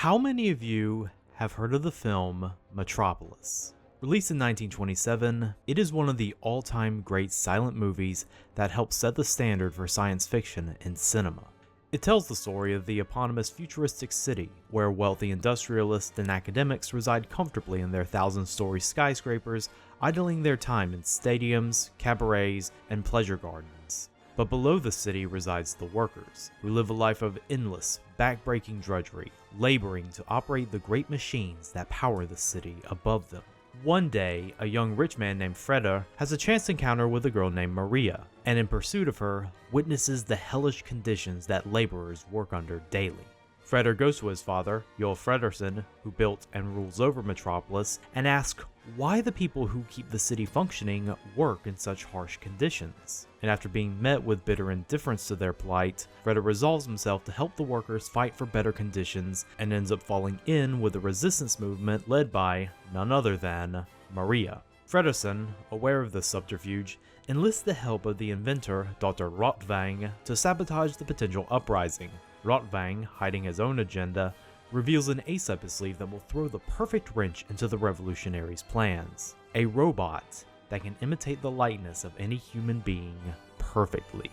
How many of you have heard of the film Metropolis? Released in 1927, it is one of the all-time great silent movies that helped set the standard for science fiction in cinema. It tells the story of the eponymous futuristic city, where wealthy industrialists and academics reside comfortably in their thousand-story skyscrapers, idling their time in stadiums, cabarets, and pleasure gardens. But below the city resides the workers, who live a life of endless, back-breaking drudgery, laboring to operate the great machines that power the city above them. One day, a young rich man named Freda has a chance encounter with a girl named Maria, and in pursuit of her, witnesses the hellish conditions that laborers work under daily. Freda goes to his father, Joel Fredersen, who built and rules over Metropolis, and asks why the people who keep the city functioning work in such harsh conditions. And after being met with bitter indifference to their plight, Freda resolves himself to help the workers fight for better conditions and ends up falling in with a resistance movement led by none other than Maria. Fredersen, aware of this subterfuge, enlists the help of the inventor Dr. Rotvang to sabotage the potential uprising. Rotvang, hiding his own agenda, reveals an ace up his sleeve that will throw the perfect wrench into the revolutionaries' plans. A robot that can imitate the likeness of any human being perfectly.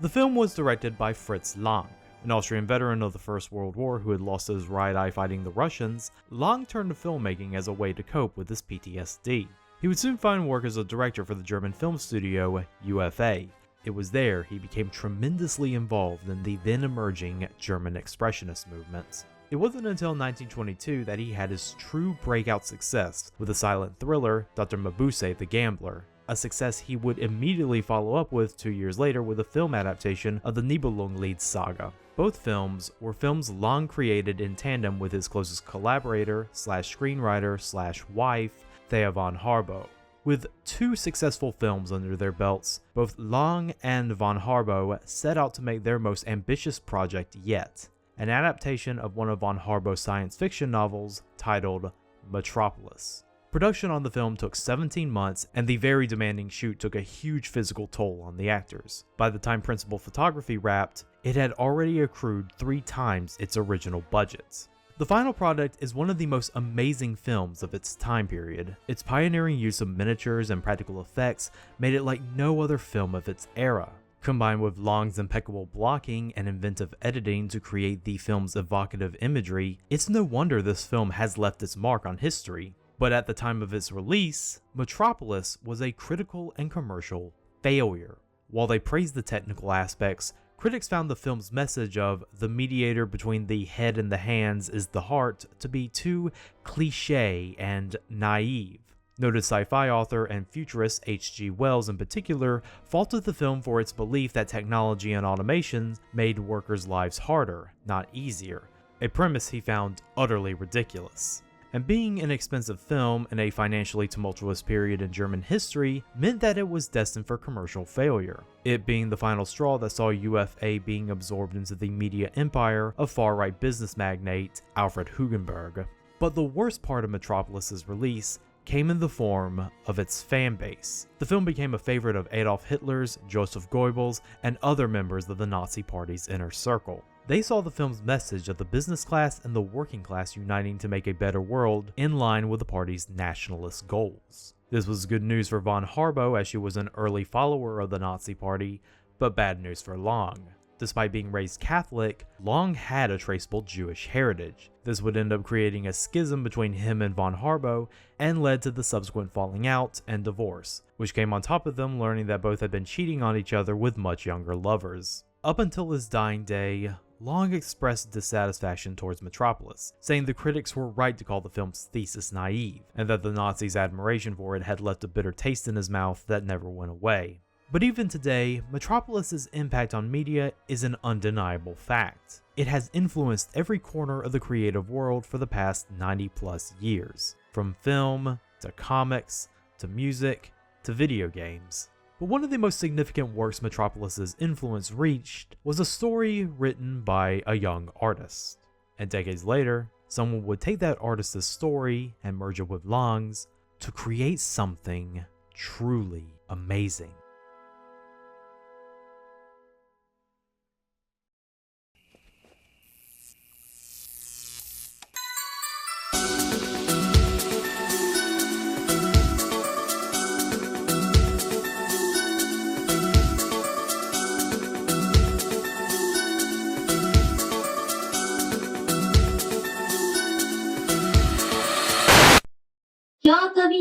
The film was directed by Fritz Lang. An Austrian veteran of the First World War who had lost his right eye fighting the Russians, Lang turned to filmmaking as a way to cope with his PTSD. He would soon find work as a director for the German film studio UFA. It was there he became tremendously involved in the then emerging German expressionist movement. It wasn't until 1922 that he had his true breakout success with the silent thriller Dr. Mabuse the Gambler, a success he would immediately follow up with 2 years later with a film adaptation of the Nibelungenlied saga. Both films were films Lang created in tandem with his closest collaborator slash screenwriter slash wife, Thea von Harbo. With 2 successful films under their belts, both Lang and von Harbo set out to make their most ambitious project yet, an adaptation of one of von Harbo's science fiction novels titled Metropolis. Production on the film took 17 months, and the very demanding shoot took a huge physical toll on the actors. By the time principal photography wrapped, it had already accrued 3 times its original budget. The final product is one of the most amazing films of its time period. Its pioneering use of miniatures and practical effects made it like no other film of its era. Combined with Lang's impeccable blocking and inventive editing to create the film's evocative imagery, it's no wonder this film has left its mark on history. But at the time of its release, Metropolis was a critical and commercial failure. While they praised the technical aspects, critics found the film's message of the mediator between the head and the hands is the heart to be too cliché and naive. Noted sci-fi author and futurist H.G. Wells in particular faulted the film for its belief that technology and automation made workers' lives harder, not easier, a premise he found utterly ridiculous. And being an expensive film in a financially tumultuous period in German history meant that it was destined for commercial failure, it being the final straw that saw UFA being absorbed into the media empire of far-right business magnate Alfred Hugenberg. But the worst part of Metropolis's release came in the form of its fan base. The film became a favorite of Adolf Hitler's, Joseph Goebbels, and other members of the Nazi Party's inner circle. They saw the film's message of the business class and the working class uniting to make a better world in line with the party's nationalist goals. This was good news for von Harbo as she was an early follower of the Nazi Party, but bad news for Lang. Despite being raised Catholic, Lang had a traceable Jewish heritage. This would end up creating a schism between him and von Harbo and led to the subsequent falling out and divorce, which came on top of them learning that both had been cheating on each other with much younger lovers. Up until his dying day, Lang expressed dissatisfaction towards Metropolis, saying the critics were right to call the film's thesis naive, and that the Nazis' admiration for it had left a bitter taste in his mouth that never went away. But even today, Metropolis' impact on media is an undeniable fact. It has influenced every corner of the creative world for the past 90+ years, from film, to comics, to music, to video games. But one of the most significant works Metropolis' influence reached was a story written by a young artist. And decades later, someone would take that artist's story and merge it with Lang's to create something truly amazing.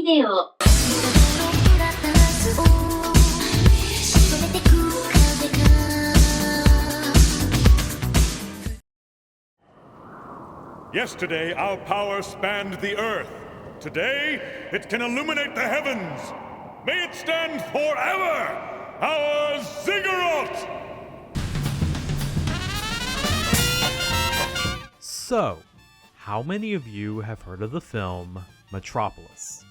デオ Yesterday, our power spanned the earth. Today, it can illuminate the heavens. May it stand forever! Our Ziggurat! So, how many of you have heard of the film Metropolis?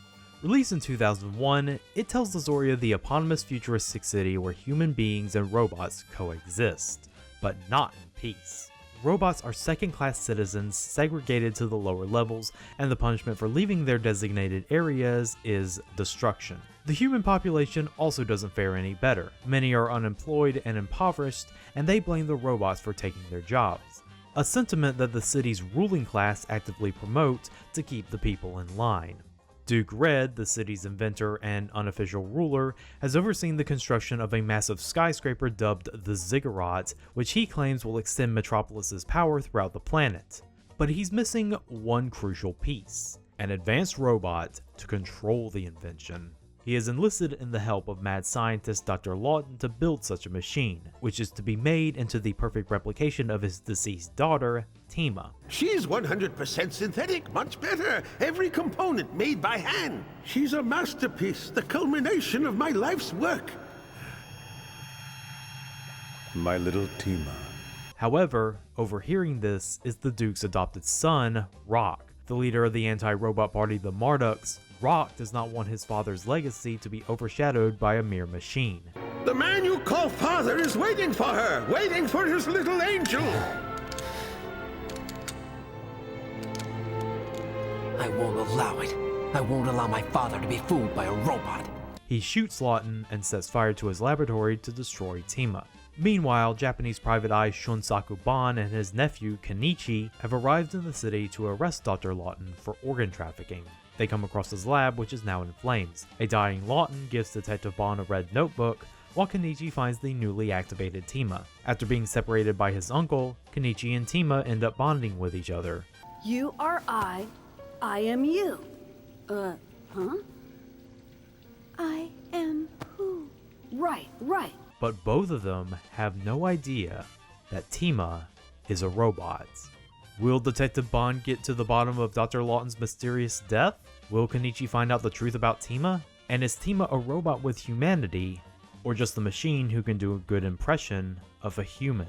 Released in 2001, it tells the story of the eponymous futuristic city where human beings and robots coexist, but not in peace. Robots are second-class citizens segregated to the lower levels, and the punishment for leaving their designated areas is destruction. The human population also doesn't fare any better. Many are unemployed and impoverished, and they blame the robots for taking their jobs, a sentiment that the city's ruling class actively promote to keep the people in line. Duke Red, the city's inventor and unofficial ruler, has overseen the construction of a massive skyscraper dubbed the Ziggurat, which he claims will extend Metropolis's power throughout the planet. But he's missing one crucial piece: an advanced robot to control the invention. He has enlisted in the help of mad scientist Dr. Lawton to build such a machine, which is to be made into the perfect replication of his deceased daughter, Tima. She's 100% synthetic, much better. Every component made by hand. She's a masterpiece, the culmination of my life's work. My little Tima. However, overhearing this is the Duke's adopted son, Rock. The leader of the anti-robot party, the Marduks, Rock does not want his father's legacy to be overshadowed by a mere machine. The man you call father is waiting for her, waiting for his little angel. I won't allow it. I won't allow my father to be fooled by a robot. He shoots Lawton and sets fire to his laboratory to destroy Tima. Meanwhile, Japanese private eye Shunsaku Ban and his nephew Kenichi have arrived in the city to arrest Dr. Lawton for organ trafficking. They come across his lab, which is now in flames. A dying Lawton gives Detective Ban a red notebook, while Kenichi finds the newly activated Tima. After being separated by his uncle, Kenichi and Tima end up bonding with each other. You are I am you. Huh? I am who? Right. But both of them have no idea that Tima is a robot. Will Detective Bond get to the bottom of Dr. Lawton's mysterious death? Will Kenichi find out the truth about Tima? And is Tima a robot with humanity, or just a machine who can do a good impression of a human?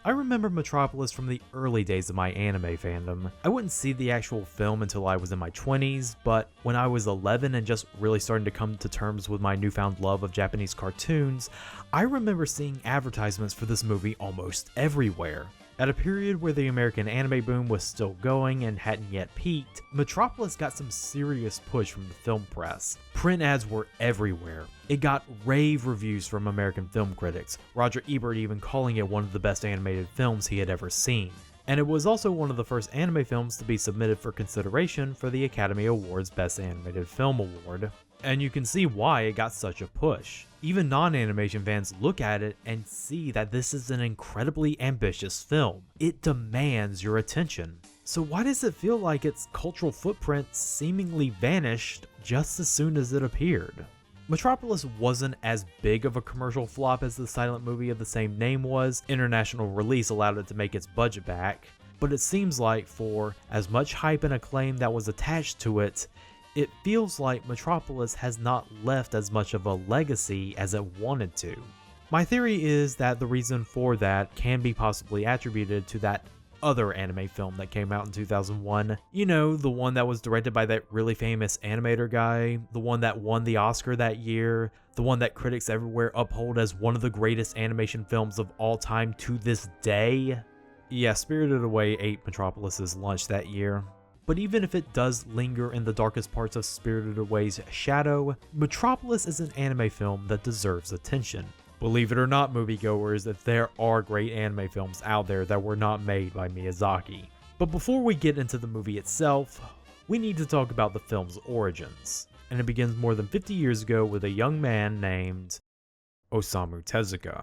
I remember Metropolis from the early days of my anime fandom. I wouldn't see the actual film until I was in my 20s, but when I was 11 and just really starting to come to terms with my newfound love of Japanese cartoons, I remember seeing advertisements for this movie almost everywhere. At a period where the American anime boom was still going and hadn't yet peaked, Metropolis got some serious push from the film press. Print ads were everywhere. It got rave reviews from American film critics, Roger Ebert even calling it one of the best animated films he had ever seen. And it was also one of the first anime films to be submitted for consideration for the Academy Awards Best Animated Film Award. And you can see why it got such a push. Even non-animation fans look at it and see that this is an incredibly ambitious film. It demands your attention. So why does it feel like its cultural footprint seemingly vanished just as soon as it appeared? Metropolis wasn't as big of a commercial flop as the silent movie of the same name was. International release allowed it to make its budget back, but it seems like for as much hype and acclaim that was attached to it, it feels like Metropolis has not left as much of a legacy as it wanted to. My theory is that the reason for that can be possibly attributed to that other anime film that came out in 2001. You know, the one that was directed by that really famous animator guy, the one that won the Oscar that year, the one that critics everywhere uphold as one of the greatest animation films of all time to this day. Yeah, Spirited Away ate Metropolis's lunch that year. But even if it does linger in the darkest parts of Spirited Away's shadow, Metropolis is an anime film that deserves attention. Believe it or not, moviegoers, that there are great anime films out there that were not made by Miyazaki. But before we get into the movie itself, we need to talk about the film's origins. And it begins more than 50 years ago with a young man named Osamu Tezuka.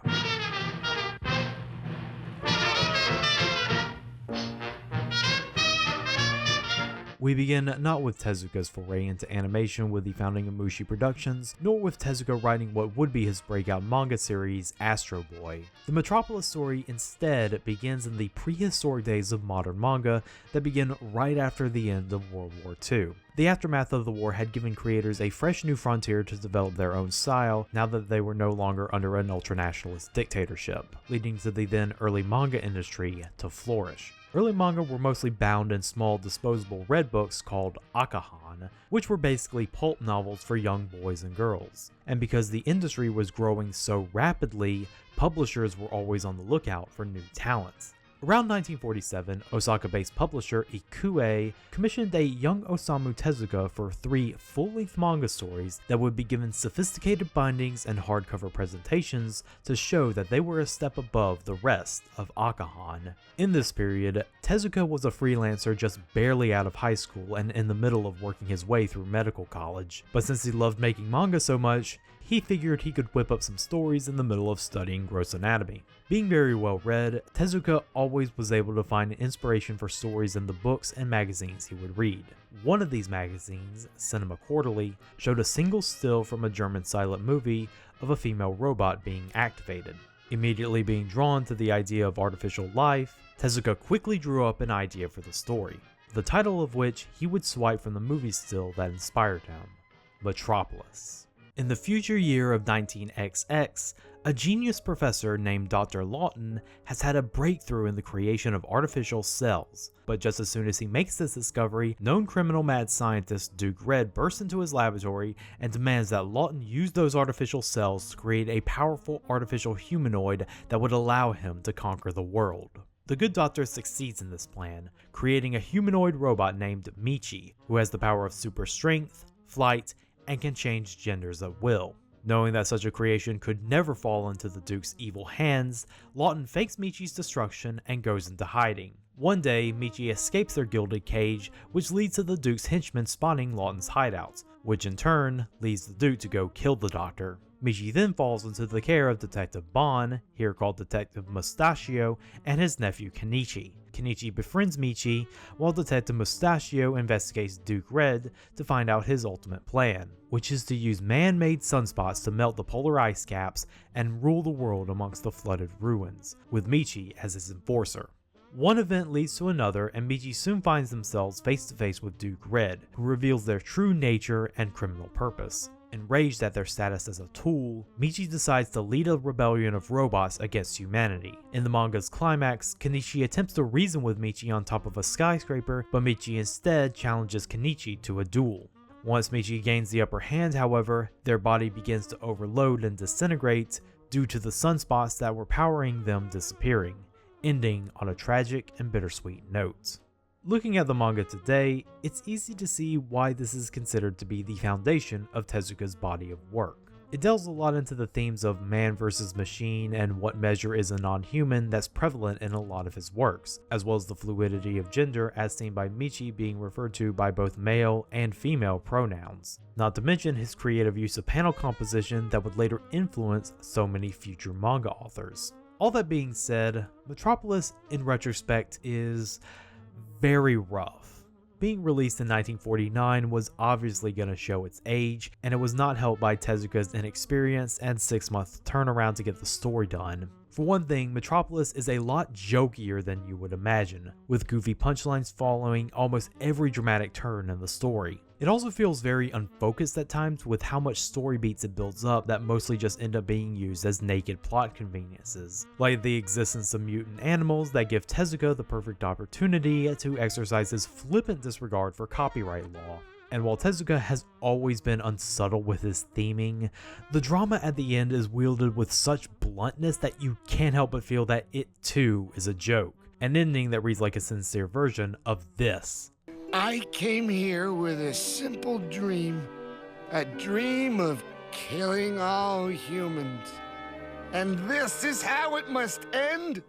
We begin not with Tezuka's foray into animation with the founding of Mushi Productions, nor with Tezuka writing what would be his breakout manga series, Astro Boy. The Metropolis story instead begins in the prehistoric days of modern manga that begin right after the end of World War II. The aftermath of the war had given creators a fresh new frontier to develop their own style now that they were no longer under an ultranationalist dictatorship, leading to the then early manga industry to flourish. Early manga were mostly bound in small disposable red books called akahan, which were basically pulp novels for young boys and girls. And because the industry was growing so rapidly, publishers were always on the lookout for new talents. Around 1947, Osaka-based publisher Ikue commissioned a young Osamu Tezuka for 3 full-length manga stories that would be given sophisticated bindings and hardcover presentations to show that they were a step above the rest of akahan. In this period, Tezuka was a freelancer just barely out of high school and in the middle of working his way through medical college, but since he loved making manga so much, he figured he could whip up some stories in the middle of studying gross anatomy. Being very well read, Tezuka always was able to find inspiration for stories in the books and magazines he would read. One of these magazines, Cinema Quarterly, showed a single still from a German silent movie of a female robot being activated. Immediately being drawn to the idea of artificial life, Tezuka quickly drew up an idea for the story, the title of which he would swipe from the movie still that inspired him, Metropolis. In the future year of 19XX, a genius professor named Dr. Lawton has had a breakthrough in the creation of artificial cells, but just as soon as he makes this discovery, known criminal mad scientist Duke Red bursts into his laboratory and demands that Lawton use those artificial cells to create a powerful artificial humanoid that would allow him to conquer the world. The good doctor succeeds in this plan, creating a humanoid robot named Michi, who has the power of super strength, flight, and can change genders at will. Knowing that such a creation could never fall into the Duke's evil hands, Lawton fakes Michi's destruction and goes into hiding. One day, Michi escapes their gilded cage, which leads to the Duke's henchmen spotting Lawton's hideouts, which in turn leads the Duke to go kill the doctor. Michi then falls into the care of Detective Bon, here called Detective Mustachio, and his nephew Kenichi. Kenichi befriends Michi, while Detective Mustachio investigates Duke Red to find out his ultimate plan, which is to use man-made sunspots to melt the polar ice caps and rule the world amongst the flooded ruins, with Michi as his enforcer. One event leads to another, and Michi soon finds themselves face to face with Duke Red, who reveals their true nature and criminal purpose. Enraged at their status as a tool, Michi decides to lead a rebellion of robots against humanity. In the manga's climax, Kenichi attempts to reason with Michi on top of a skyscraper, but Michi instead challenges Kenichi to a duel. Once Michi gains the upper hand, however, their body begins to overload and disintegrate due to the sunspots that were powering them disappearing, ending on a tragic and bittersweet note. Looking at the manga today, it's easy to see why this is considered to be the foundation of Tezuka's body of work. It delves a lot into the themes of man versus machine and what measure is a non-human that's prevalent in a lot of his works, as well as the fluidity of gender as seen by Michi being referred to by both male and female pronouns. Not to mention his creative use of panel composition that would later influence so many future manga authors. All that being said, Metropolis in retrospect is very rough. Being released in 1949 was obviously going to show its age, and it was not helped by Tezuka's inexperience and 6-month turnaround to get the story done. For one thing, Metropolis is a lot jokier than you would imagine, with goofy punchlines following almost every dramatic turn in the story. It also feels very unfocused at times with how much story beats it builds up that mostly just end up being used as naked plot conveniences, like the existence of mutant animals that give Tezuka the perfect opportunity to exercise his flippant disregard for copyright law. And while Tezuka has always been unsubtle with his theming, the drama at the end is wielded with such bluntness that you can't help but feel that it too is a joke, an ending that reads like a sincere version of this. I came here with a simple dream, a dream of killing all humans. And this is how it must end?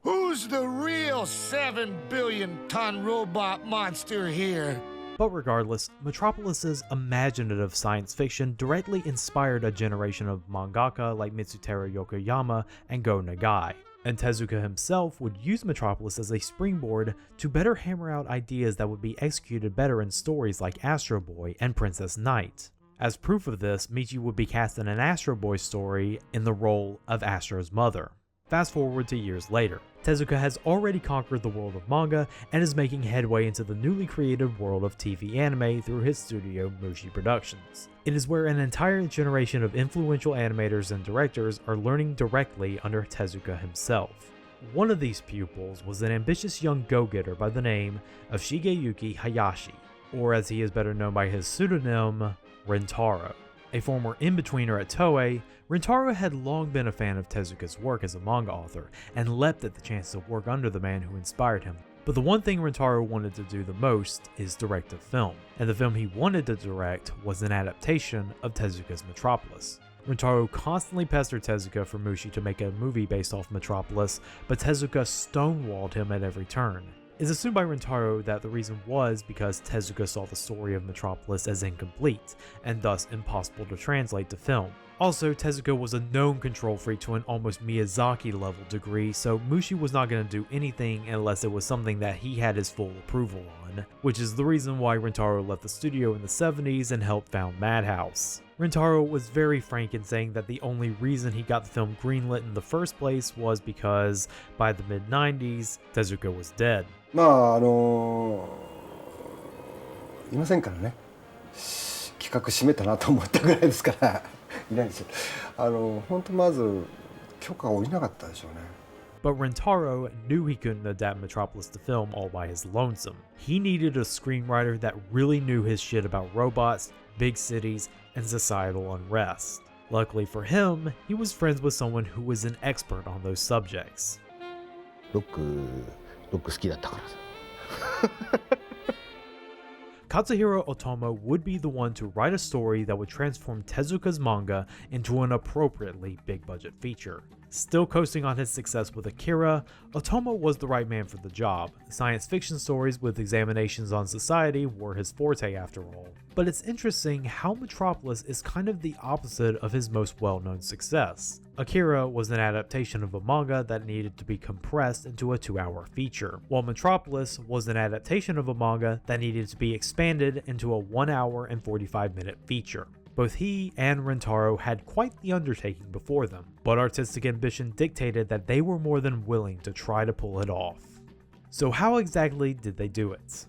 Who's the real 7 billion ton robot monster here? But regardless, Metropolis's imaginative science fiction directly inspired a generation of mangaka like Mitsutaro Yokoyama and Go Nagai. and Tezuka himself would use Metropolis as a springboard to better hammer out ideas that would be executed better in stories like Astro Boy and Princess Knight. As proof of this, Michi would be cast in an Astro Boy story in the role of Astro's mother. Fast forward to years later, Tezuka has already conquered the world of manga and is making headway into the newly created world of TV anime through his studio Mushi Productions. It is where an entire generation of influential animators and directors are learning directly under Tezuka himself. One of these pupils was an ambitious young go-getter by the name of Shigeyuki Hayashi, or as he is better known by his pseudonym, Rintaro. A former in-betweener at Toei, Rintaro had long been a fan of Tezuka's work as a manga author and leapt at the chance to work under the man who inspired him. But the one thing Rintaro wanted to do the most is direct a film, and the film he wanted to direct was an adaptation of Tezuka's Metropolis. Rintaro constantly pestered Tezuka for Mushi to make a movie based off Metropolis, but Tezuka stonewalled him at every turn. It's assumed by Rintaro that the reason was because Tezuka saw the story of Metropolis as incomplete, and thus impossible to translate to film. Also, Tezuka was a known control freak to an almost Miyazaki-level degree, so Mushi was not going to do anything unless it was something that he had his full approval on, which is the reason why Rintaro left the studio in the 70s and helped found Madhouse. Rintaro was very frank in saying that the only reason he got the film greenlit in the first place was because, by the mid-90s, Tezuka was dead. まあいませんからね。企画閉めたなと思ったぐらいですからいないんですよ。本当まず許可を下りなかったでしょうね。But Rintaro knew he couldn't adapt Metropolis to film all by his lonesome. He needed a screenwriter that really knew his shit about robots, big cities, and societal unrest. Luckily for him, he was friends with someone who was an expert on those subjects. ロック好きだったからさ。KATSUHIRO Otomo would be the one to write a story that would transform Tezuka's manga into an appropriately big-budget feature. Still coasting on his success with Akira, Otomo was the right man for the job. Science fiction stories with examinations on society were his forte after all. But it's interesting how Metropolis is kind of the opposite of his most well-known success. Akira was an adaptation of a manga that needed to be compressed into a 2-hour feature, while Metropolis was an adaptation of a manga that needed to be expanded into a 1-hour and 45-minute feature. Both he and Rintaro had quite the undertaking before them, but artistic ambition dictated that they were more than willing to try to pull it off. So how exactly did they do it?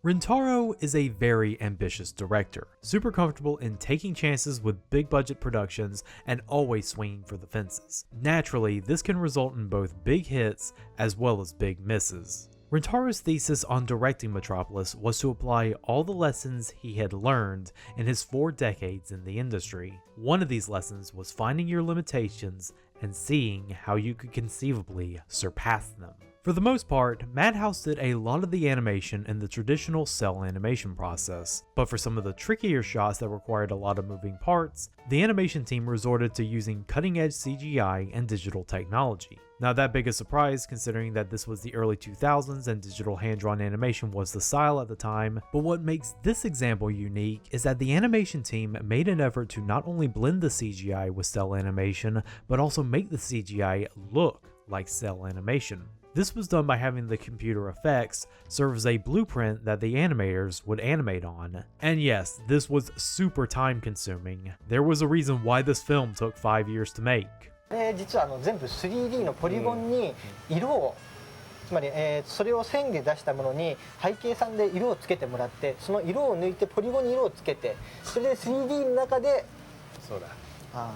Rintaro is a very ambitious director, super comfortable in taking chances with big budget productions and always swinging for the fences. Naturally, this can result in both big hits as well as big misses. Rintaro's thesis on directing Metropolis was to apply all the lessons he had learned in his 4 decades in the industry. One of these lessons was finding your limitations and seeing how you could conceivably surpass them. For the most part, Madhouse did a lot of the animation in the traditional cell animation process, but for some of the trickier shots that required a lot of moving parts, the animation team resorted to using cutting-edge CGI and digital technology. Not that big a surprise considering that this was the early 2000s and digital hand-drawn animation was the style at the time, but what makes this example unique is that the animation team made an effort to not only blend the CGI with cell animation, but also make the CGI look like cell animation. This was done by having the computer effects serve as a blueprint that the animators would animate on. And yes, this was super time consuming. There was a reason why this film took 5 years to make. 実は全部 3D のポリゴンに色をつまりそれを線で出したものに背景さんで色をつけてもらってその色を抜いてポリゴンに色をつけてそれで 3D の中でそうだ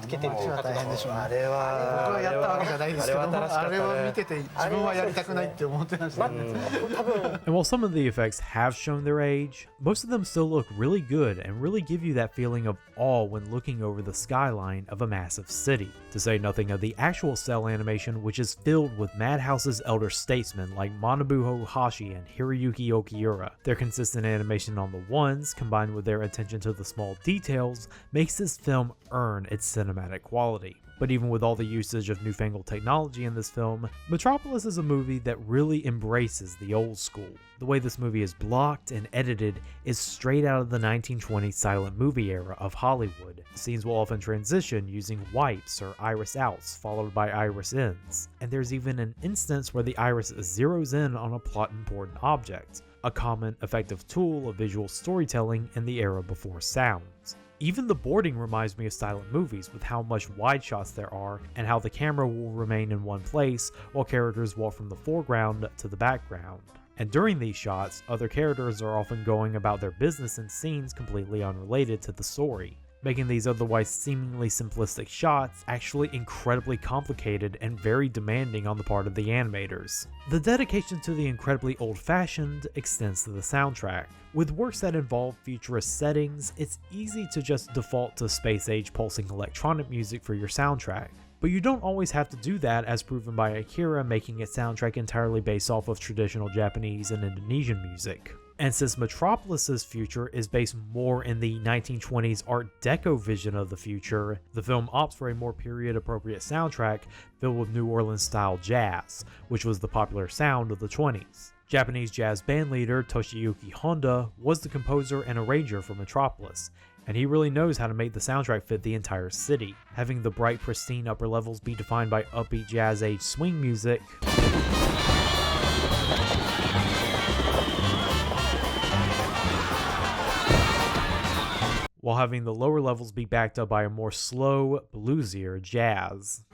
つけてるっていう大変でしょうね。あれは僕はやったわけじゃないですけどあれを見てて自分はやりたくないって思ってました。And while some of the effects have shown their age, most of them still look really good and really give you that feeling of awe when looking over the skyline of a massive city. To say nothing of the actual cell animation, which is filled with Madhouse's elder statesmen like Manabu Hashi and Hiroyuki Okiura. Their consistent animation on the ones, combined with their attention to the small details, makes this film earn its cinematic quality. But even with all the usage of newfangled technology in this film, Metropolis is a movie that really embraces the old school. The way this movie is blocked and edited is straight out of the 1920s silent movie era of Hollywood. Scenes will often transition using wipes or iris outs followed by iris ins, and there's even an instance where the iris zeroes in on a plot important object, a common effective tool of visual storytelling in the era before sounds. Even the boarding reminds me of silent movies with how much wide shots there are and how the camera will remain in one place while characters walk from the foreground to the background. And during these shots, other characters are often going about their business in scenes completely unrelated to the story, making these otherwise seemingly simplistic shots actually incredibly complicated and very demanding on the part of the animators. The dedication to the incredibly old-fashioned extends to the soundtrack. With works that involve futurist settings, it's easy to just default to space-age pulsing electronic music for your soundtrack. But you don't always have to do that, as proven by Akira making its soundtrack entirely based off of traditional Japanese and Indonesian music. And since Metropolis's future is based more in the 1920s Art Deco vision of the future, the film opts for a more period-appropriate soundtrack filled with New Orleans-style jazz, which was the popular sound of the 20s. Japanese jazz bandleader Toshiyuki Honda was the composer and arranger for Metropolis, and he really knows how to make the soundtrack fit the entire city, having the bright, pristine upper levels be defined by upbeat jazz-age swing music, while having the lower levels be backed up by a more slow, bluesier jazz.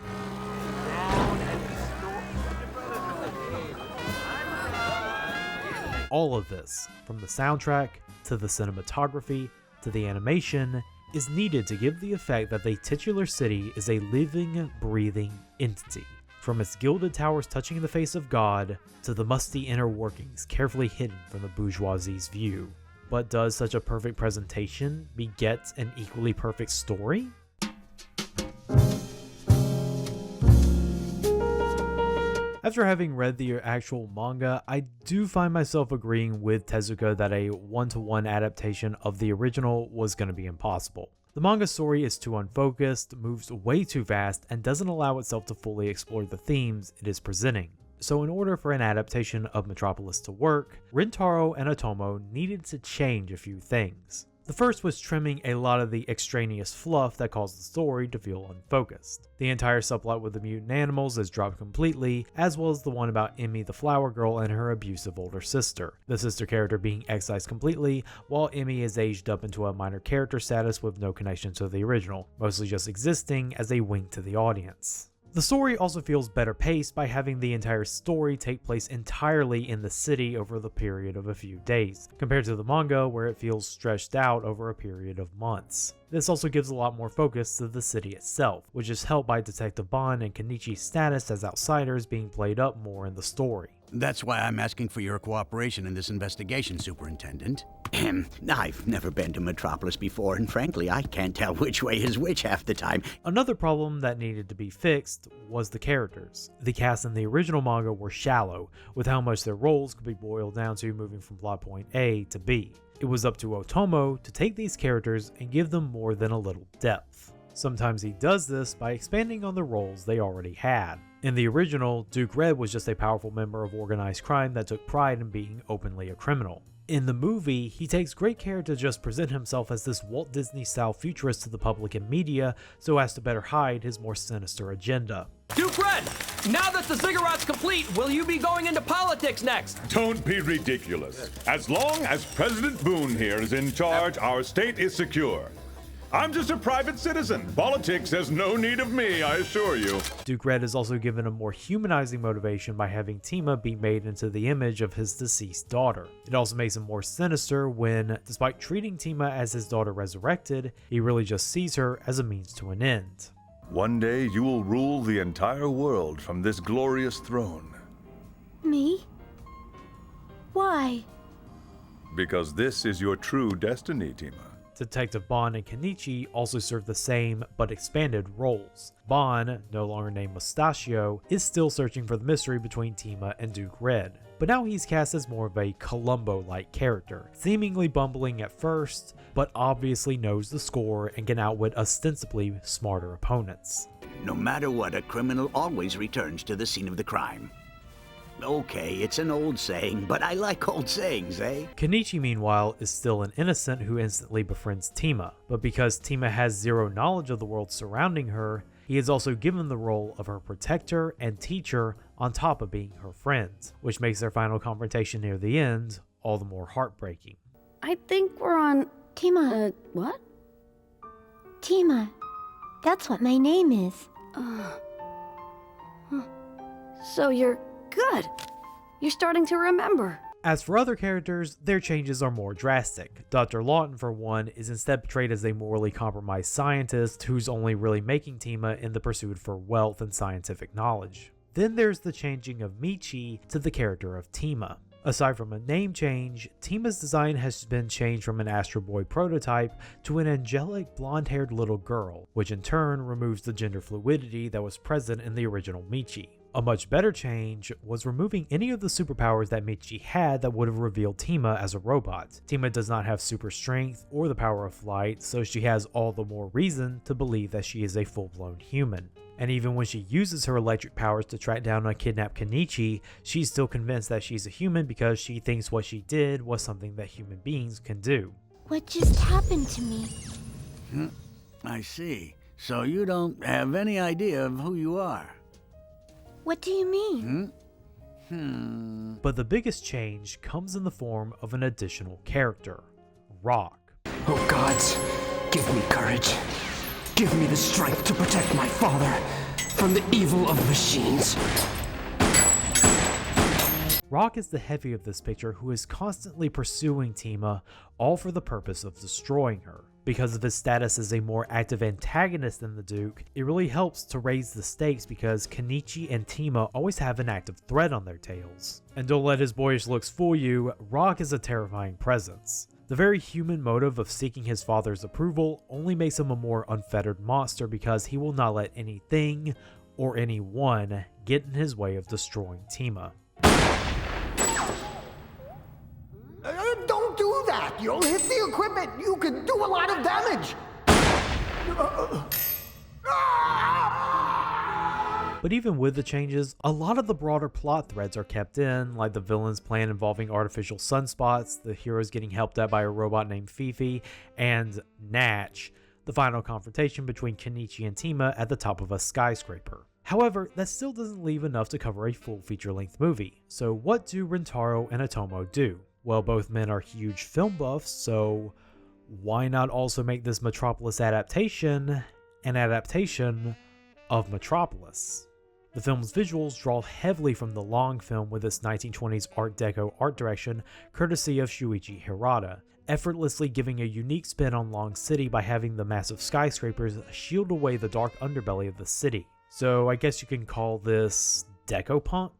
All of this, from the soundtrack, to the cinematography, to the animation, is needed to give the effect that the titular city is a living, breathing entity. From its gilded towers touching the face of God, to the musty inner workings carefully hidden from the bourgeoisie's view. But does such a perfect presentation beget an equally perfect story? After having read the actual manga, I do find myself agreeing with Tezuka that a one-to-one adaptation of the original was going to be impossible. The manga story is too unfocused, moves way too fast, and doesn't allow itself to fully explore the themes it is presenting. So in order for an adaptation of Metropolis to work, Rintaro and OTOMO needed to change a few things. The first was trimming a lot of the extraneous fluff that caused the story to feel unfocused. The entire subplot with the mutant animals is dropped completely, as well as the one about Emmy the flower girl and her abusive older sister, the sister character being excised completely, while Emmy is aged up into a minor character status with no connection to the original, mostly just existing as a wink to the audience. The story also feels better paced by having the entire story take place entirely in the city over the period of a few days, compared to the manga where it feels stretched out over a period of months. This also gives a lot more focus to the city itself, which is helped by Detective Bond and Kenichi's status as outsiders being played up more in the story. That's why I'm asking for your cooperation in this investigation, Superintendent. I've never been to Metropolis before, and frankly, I can't tell which way is which half the time. Another problem that needed to be fixed was the characters. The cast in the original manga were shallow, with how much their roles could be boiled down to moving from plot point A to B. It was up to OTOMO to take these characters and give them more than a little depth. Sometimes he does this by expanding on the roles they already had. In the original, Duke Red was just a powerful member of organized crime that took pride in being openly a criminal. In the movie, he takes great care to just present himself as this Walt Disney-style futurist to the public and media so as to better hide his more sinister agenda. Duke Red, now that the ziggurat's complete, will you be going into politics next? Don't be ridiculous. As long as President Boone here is in charge, our state is secure. I'm just a private citizen. Politics has no need of me, I assure you. Duke Red is also given a more humanizing motivation by having Tima be made into the image of his deceased daughter. It also makes him more sinister when, despite treating Tima as his daughter resurrected, he really just sees her as a means to an end. One day you will rule the entire world from this glorious throne. Me? Why? Because this is your true destiny, Tima. Detective Bond and Kenichi also serve the same but expanded roles. Bond, no longer named Mustachio, is still searching for the mystery between Tima and Duke Red. but now he's cast as more of a Columbo-like character, seemingly bumbling at first, but obviously knows the score and can outwit ostensibly smarter opponents. No matter what, a criminal always returns to the scene of the crime. Okay, it's an old saying, but I like old sayings, eh? Kenichi, meanwhile, is still an innocent who instantly befriends Tima, but because Tima has zero knowledge of the world surrounding her, he is also given the role of her protector and teacher on top of being her friend, which makes their final confrontation near the end all the more heartbreaking. I think we're on... Tima. What? Tima. That's what my name is. So you're good. You're starting to remember. As for other characters, their changes are more drastic. Dr. Lawton, for one, is instead portrayed as a morally compromised scientist who's only really making Tima in the pursuit for wealth and scientific knowledge. Then there's the changing of Michi to the character of Tima. Aside from a name change, Tima's design has been changed from an Astro Boy prototype to an angelic blonde-haired little girl, which in turn removes the gender fluidity that was present in the original Michi. A much better change was removing any of the superpowers that Michi had that would have revealed Tima as a robot. Tima does not have super strength or the power of flight, so she has all the more reason to believe that she is a full-blown human. And even when she uses her electric powers to track down and kidnap Kenichi, she's still convinced that she's a human because she thinks what she did was something that human beings can do. What just happened to me? I see. So you don't have any idea of who you are. What do you mean? But the biggest change comes in the form of an additional character, Rock. Oh gods, give me courage. Give me the strength to protect my father from the evil of machines. Rock is the heavy of this picture who is constantly pursuing Tima, all for the purpose of destroying her. Because of his status as a more active antagonist than the Duke, it really helps to raise the stakes because Kenichi and Tima always have an active threat on their tails. And don't let his boyish looks fool you, Rock is a terrifying presence. The very human motive of seeking his father's approval only makes him a more unfettered monster because he will not let anything or anyone get in his way of destroying Tima. Don't do that! You'll hit the equipment! You can do a lot of damage! But even with the changes, a lot of the broader plot threads are kept in, like the villain's plan involving artificial sunspots, the heroes getting helped out by a robot named Fifi, and Natch, the final confrontation between Kenichi and Tima at the top of a skyscraper. However, that still doesn't leave enough to cover a full feature-length movie. So what do Rintaro and OTOMO do? Well, both men are huge film buffs, so why not also make this Metropolis adaptation an adaptation of Metropolis? The film's visuals draw heavily from the long film with its 1920s Art Deco art direction, courtesy of Shuichi Hirata, effortlessly giving a unique spin on Long City by having the massive skyscrapers shield away the dark underbelly of the city. So I guess you can call this Deco-punk?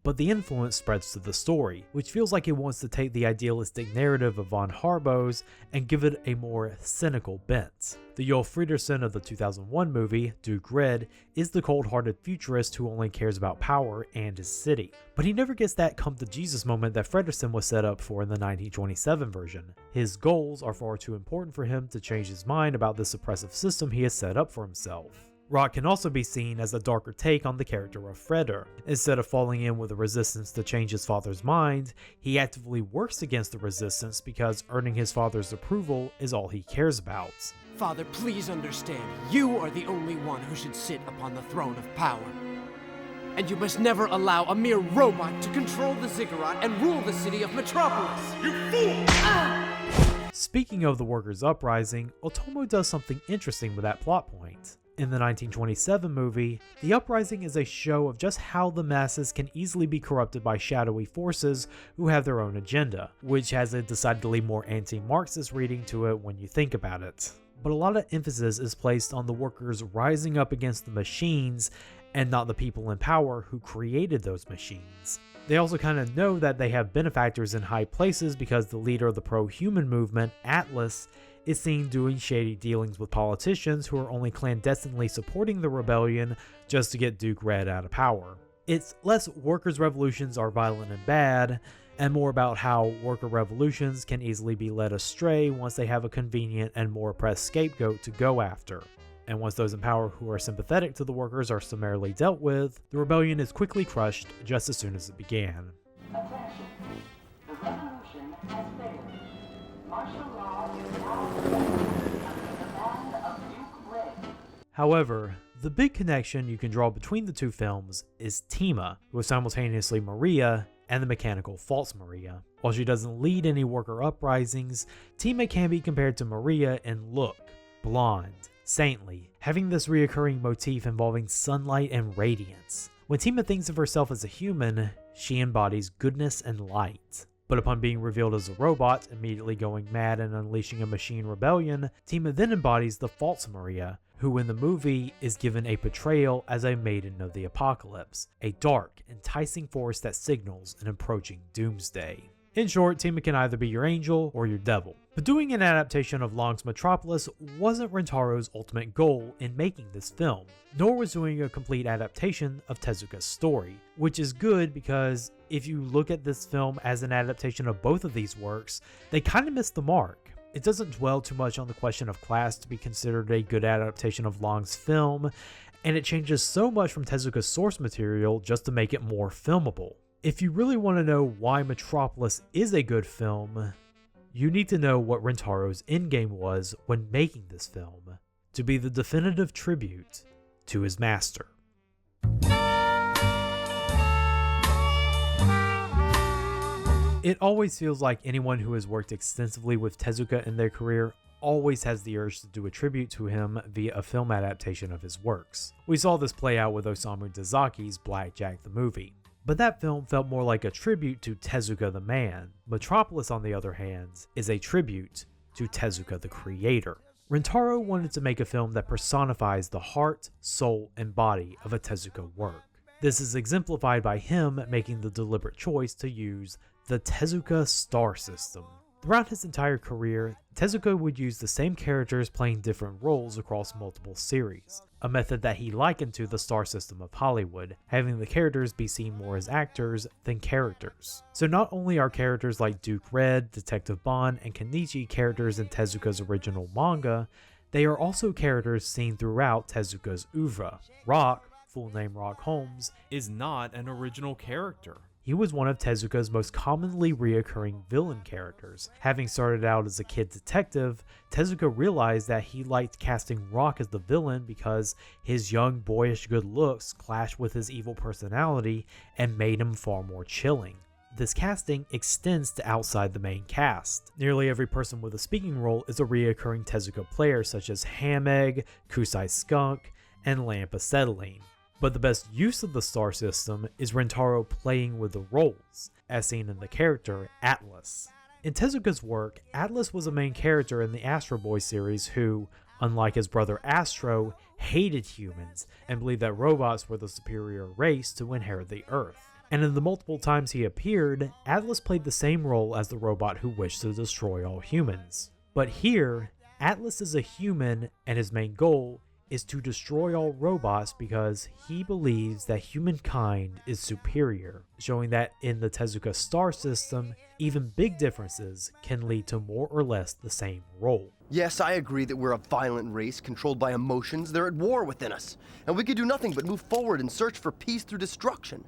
But the influence spreads to the story, which feels like it wants to take the idealistic narrative of von Harbo's and give it a more cynical bent. The Joel Friederson of the 2001 movie, Duke Red, is the cold-hearted futurist who only cares about power and his city. But he never gets that come-to-Jesus moment that Friederson was set up for in the 1927 version. His goals are far too important for him to change his mind about this oppressive system he has set up for himself. Rock can also be seen as a darker take on the character of Freder. Instead of falling in with the resistance to change his father's mind, he actively works against the resistance because earning his father's approval is all he cares about. Father, please understand, you are the only one who should sit upon the throne of power. And you must never allow a mere robot to control the ziggurat and rule the city of Metropolis. You fool! Speaking of the workers' uprising, OTOMO does something interesting with that plot point. In the 1927 movie, the uprising is a show of just how the masses can easily be corrupted by shadowy forces who have their own agenda, which has a decidedly more anti-Marxist reading to it when you think about it. But a lot of emphasis is placed on the workers rising up against the machines and not the people in power who created those machines. They also kind of know that they have benefactors in high places because the leader of the pro-human movement, Atlas, is seen doing shady dealings with politicians who are only clandestinely supporting the rebellion just to get Duke Red out of power. It's less workers' revolutions are violent and bad, and more about how worker revolutions can easily be led astray once they have a convenient and more oppressed scapegoat to go after. And once those in power who are sympathetic to the workers are summarily dealt with, the rebellion is quickly crushed just as soon as it began. Attention. The revolution has failed. Martial law is now under the command of Duke Red. However, the big connection you can draw between the two films is Tima, who is simultaneously Maria and the mechanical false Maria. While she doesn't lead any worker uprisings, Tima can be compared to Maria in look, blonde, saintly, having this reoccurring motif involving sunlight and radiance. When Tima thinks of herself as a human, she embodies goodness and light. But upon being revealed as a robot, immediately going mad and unleashing a machine rebellion, Tima then embodies the false Maria, who in the movie is given a portrayal as a maiden of the apocalypse, a dark, enticing force that signals an approaching doomsday. In short, Tima can either be your angel or your devil. But doing an adaptation of Long's Metropolis wasn't Rintaro's ultimate goal in making this film, nor was doing a complete adaptation of Tezuka's story, which is good because if you look at this film as an adaptation of both of these works, they kind of missed the mark. It doesn't dwell too much on the question of class to be considered a good adaptation of Long's film, and it changes so much from Tezuka's source material just to make it more filmable. If you really want to know why Metropolis is a good film, you need to know what Rintaro's endgame was when making this film, to be the definitive tribute to his master. It always feels like anyone who has worked extensively with Tezuka in their career always has the urge to do a tribute to him via a film adaptation of his works. We saw this play out with Osamu Dazaki's Blackjack the movie. But that film felt more like a tribute to Tezuka the man. Metropolis, on the other hand, is a tribute to Tezuka the creator. Rintaro wanted to make a film that personifies the heart, soul, and body of a Tezuka work. This is exemplified by him making the deliberate choice to use the Tezuka star system. Throughout his entire career, Tezuka would use the same characters playing different roles across multiple series, a method that he likened to the star system of Hollywood, having the characters be seen more as actors than characters. So not only are characters like Duke Red, Detective Bond, and Kenichi characters in Tezuka's original manga, they are also characters seen throughout Tezuka's oeuvre. Rock, full name Rock Holmes, is not an original character. He was one of Tezuka's most commonly reoccurring villain characters. Having started out as a kid detective, Tezuka realized that he liked casting Rock as the villain because his young boyish good looks clashed with his evil personality and made him far more chilling. This casting extends to outside the main cast. Nearly every person with a speaking role is a reoccurring Tezuka player such as Hamegg, Kusai Skunk, and Lamp Acetylene. But the best use of the star system is Rintaro playing with the roles, as seen in the character Atlas. In Tezuka's work, Atlas was a main character in the Astro Boy series who, unlike his brother Astro, hated humans and believed that robots were the superior race to inherit the Earth. And in the multiple times he appeared, Atlas played the same role as the robot who wished to destroy all humans. But here, Atlas is a human and his main goal is to destroy all robots because he believes that humankind is superior, showing that in the Tezuka star system, even big differences can lead to more or less the same role. Yes, I agree that we're a violent race controlled by emotions. They're at war within us, and we can do nothing but move forward and search for peace through destruction.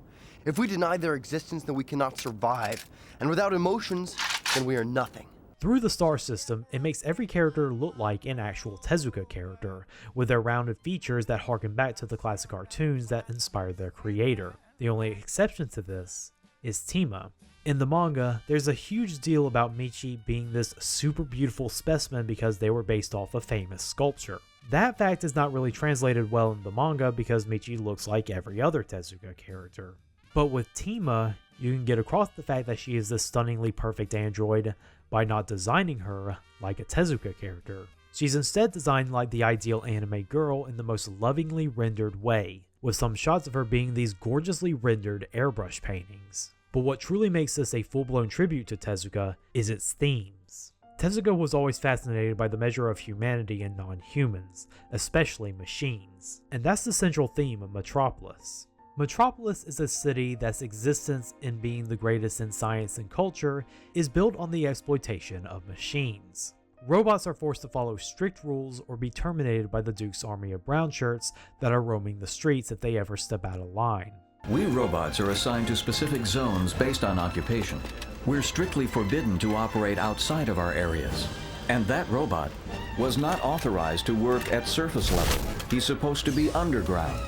If we deny their existence, then we cannot survive, and without emotions, then we are nothing. Through the star system, it makes every character look like an actual Tezuka character, with their rounded features that harken back to the classic cartoons that inspired their creator. The only exception to this is Tima. In the manga, there's a huge deal about Michi being this super beautiful specimen because they were based off a famous sculpture. That fact is not really translated well in the manga because Michi looks like every other Tezuka character. But with Tima, you can get across the fact that she is this stunningly perfect android by not designing her like a Tezuka character. She's instead designed like the ideal anime girl in the most lovingly rendered way, with some shots of her being these gorgeously rendered airbrush paintings. But what truly makes this a full-blown tribute to Tezuka is its themes. Tezuka was always fascinated by the measure of humanity in non-humans, especially machines, and that's the central theme of Metropolis. Metropolis is a city that's existence in being the greatest in science and culture is built on the exploitation of machines. Robots are forced to follow strict rules or be terminated by the Duke's army of brown shirts that are roaming the streets if they ever step out of line. We robots are assigned to specific zones based on occupation. We're strictly forbidden to operate outside of our areas. And that robot was not authorized to work at surface level. He's supposed to be underground.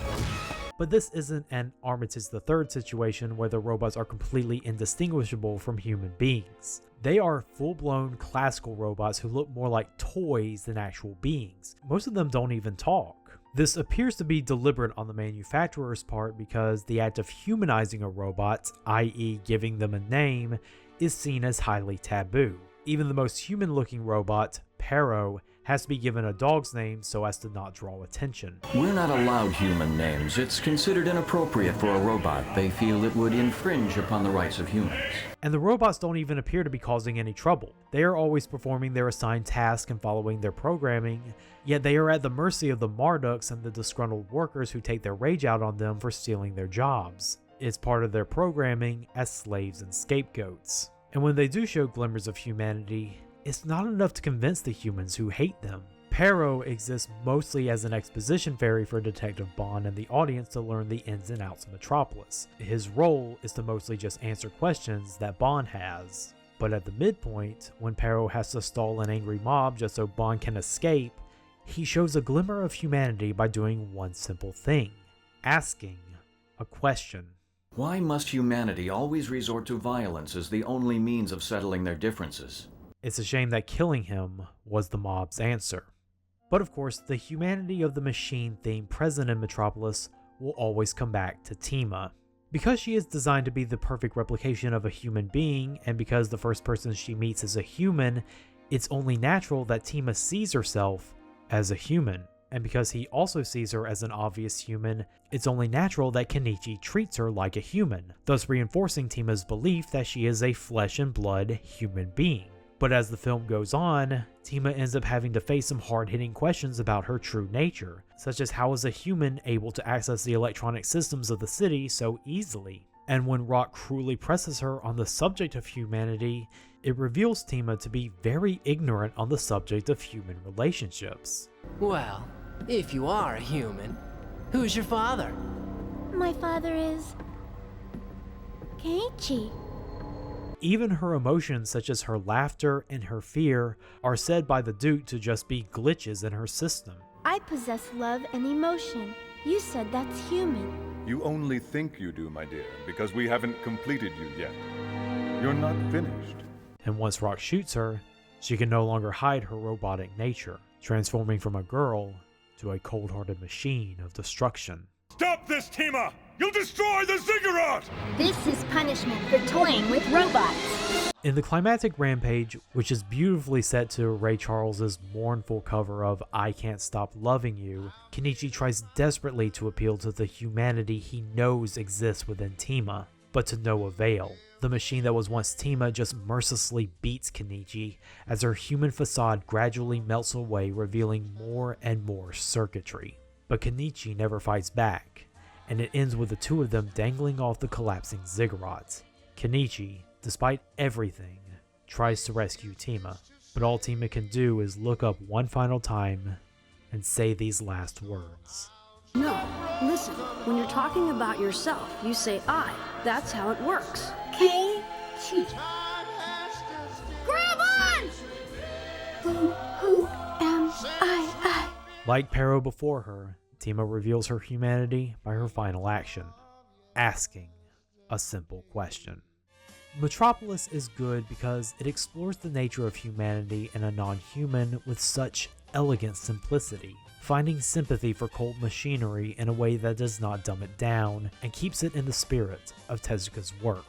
But this isn't an Armitage III situation where the robots are completely indistinguishable from human beings. They are full-blown classical robots who look more like toys than actual beings. Most of them don't even talk. This appears to be deliberate on the manufacturer's part because the act of humanizing a robot, i.e. giving them a name, is seen as highly taboo. Even the most human-looking robot, Pero, has to be given a dog's name so as to not draw attention. We're not allowed human names. It's considered inappropriate for a robot. They feel it would infringe upon the rights of humans. And the robots don't even appear to be causing any trouble. They are always performing their assigned task and following their programming, yet they are at the mercy of the Marduks and the disgruntled workers who take their rage out on them for stealing their jobs. It's part of their programming as slaves and scapegoats. And when they do show glimmers of humanity, it's not enough to convince the humans who hate them. Pero exists mostly as an exposition fairy for Detective Bond and the audience to learn the ins and outs of Metropolis. His role is to mostly just answer questions that Bond has. But at the midpoint, when Pero has to stall an angry mob just so Bond can escape, he shows a glimmer of humanity by doing one simple thing: asking a question. Why must humanity always resort to violence as the only means of settling their differences? It's a shame that killing him was the mob's answer. But of course, the humanity of the machine theme present in Metropolis will always come back to Tima. Because she is designed to be the perfect replication of a human being, and because the first person she meets is a human, it's only natural that Tima sees herself as a human. And because he also sees her as an obvious human, it's only natural that Kenichi treats her like a human, thus reinforcing Tima's belief that she is a flesh and blood human being. But as the film goes on, Tima ends up having to face some hard-hitting questions about her true nature, such as how is a human able to access the electronic systems of the city so easily? And when Rock cruelly presses her on the subject of humanity, it reveals Tima to be very ignorant on the subject of human relationships. Well, if you are a human, who's your father? My father is... Keiichi. Even her emotions such as her laughter and her fear are said by the Duke to just be glitches in her system. I possess love and emotion. You said that's human. You only think you do, my dear, because we haven't completed you yet. You're not finished. And once Rock shoots her, she can no longer hide her robotic nature, transforming from a girl to a cold-hearted machine of destruction. Stop this, Tima! You'll destroy the ziggurat! This is punishment for toying with robots. In the climactic rampage, which is beautifully set to Ray Charles's mournful cover of I Can't Stop Loving You, Kenichi tries desperately to appeal to the humanity he knows exists within Tima, but to no avail. The machine that was once Tima just mercilessly beats Kenichi as her human facade gradually melts away, revealing more and more circuitry. But Kenichi never fights back, and it ends with the two of them dangling off the collapsing ziggurat. Kenichi, despite everything, tries to rescue Tima, but all Tima can do is look up one final time and say these last words. No, listen, when you're talking about yourself, you say I. That's how it works. Keiichi. Grab on! Who am I? Like Pero before her, Tima reveals her humanity by her final action, asking a simple question. Metropolis is good because it explores the nature of humanity in a non-human with such elegant simplicity, finding sympathy for cold machinery in a way that does not dumb it down and keeps it in the spirit of Tezuka's work.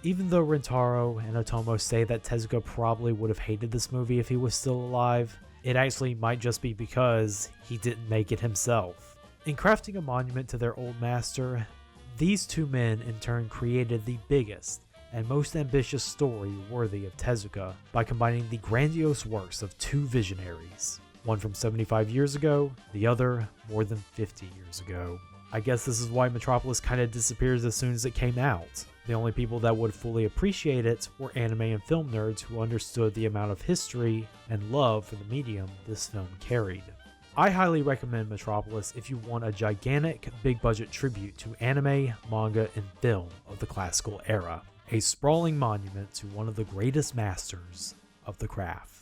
Even though Rintaro and Otomo say that Tezuka probably would have hated this movie if he was still alive, it actually might just be because he didn't make it himself. In crafting a monument to their old master, these two men in turn created the biggest and most ambitious story worthy of Tezuka by combining the grandiose works of two visionaries, one from 75 years ago, the other more than 50 years ago. I guess this is why Metropolis kind of disappears as soon as it came out. The only people that would fully appreciate it were anime and film nerds who understood the amount of history and love for the medium this film carried. I highly recommend Metropolis if you want a gigantic, big-budget tribute to anime, manga, and film of the classical era. A sprawling monument to one of the greatest masters of the craft.